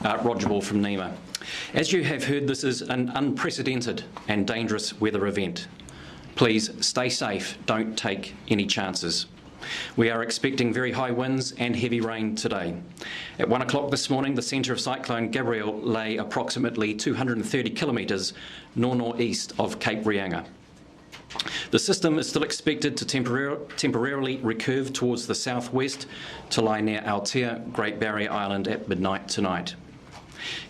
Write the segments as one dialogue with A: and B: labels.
A: Roger Ball from NEMA. As you have heard, this is an unprecedented and dangerous weather event. Please stay safe, don't take any chances. We are expecting very high winds and heavy rain today. At 1 o'clock this morning, the centre of Cyclone Gabrielle lay approximately 230 kilometres nor-northeast of Cape Reinga. The system is still expected to temporarily recurve towards the southwest to lie near Aotea, Great Barrier Island at midnight tonight.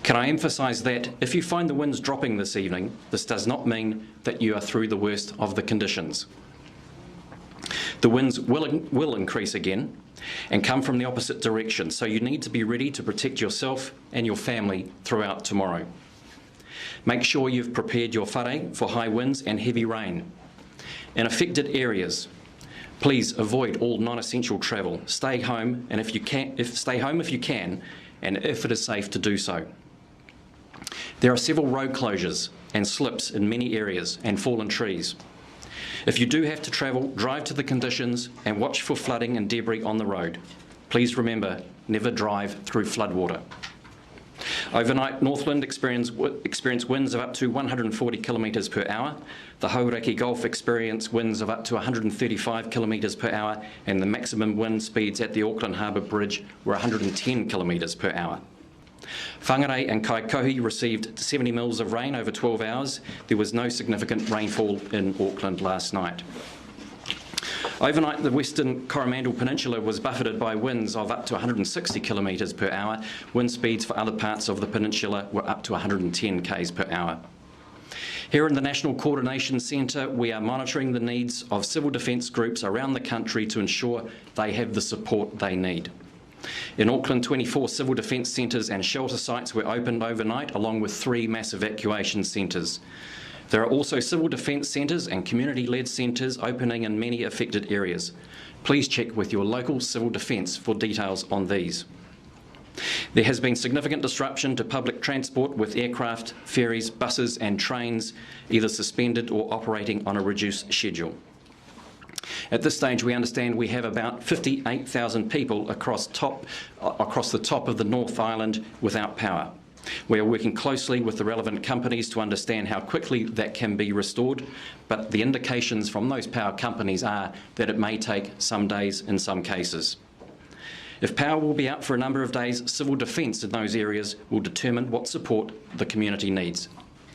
A: Can I emphasise that if you find the winds dropping this evening, this does not mean that you are through the worst of the conditions. The winds will increase again and come from the opposite direction, so you need to be ready to protect yourself and your family throughout tomorrow. Make sure you've prepared your whare for high winds and heavy rain. In affected areas, please avoid all non-essential travel. Stay home, and stay home if you can, and if it is safe to do so. There are several road closures and slips in many areas and fallen trees. If you do have to travel, drive to the conditions and watch for flooding and debris on the road. Please remember, never drive through floodwater. Overnight, Northland experienced winds of up to 140 kilometres per hour. The Hauraki Gulf experienced winds of up to 135 kilometres per hour, and the maximum wind speeds at the Auckland Harbour Bridge were 110 kilometres per hour. Whangarei and Kaikohe received 70 mils of rain over 12 hours. There was no significant rainfall in Auckland last night. Overnight, the western Coromandel Peninsula was buffeted by winds of up to 160 kilometres per hour. Wind speeds for other parts of the peninsula were up to 110 k's per hour. Here in the National Coordination Centre, we are monitoring the needs of civil defence groups around the country to ensure they have the support they need. In Auckland, 24 civil defence centres and shelter sites were opened overnight, along with 3 mass evacuation centres. There are also civil defence centres and community-led centres opening in many affected areas. Please check with your local civil defence for details on these. There has been significant disruption to public transport, with aircraft, ferries, buses and trains either suspended or operating on a reduced schedule. At this stage, we understand we have about 58,000 people across the top of the North Island without power. We are working closely with the relevant companies to understand how quickly that can be restored, but the indications from those power companies are that it may take some days in some cases. If power will be out for a number of days, civil defence in those areas will determine what support the community needs.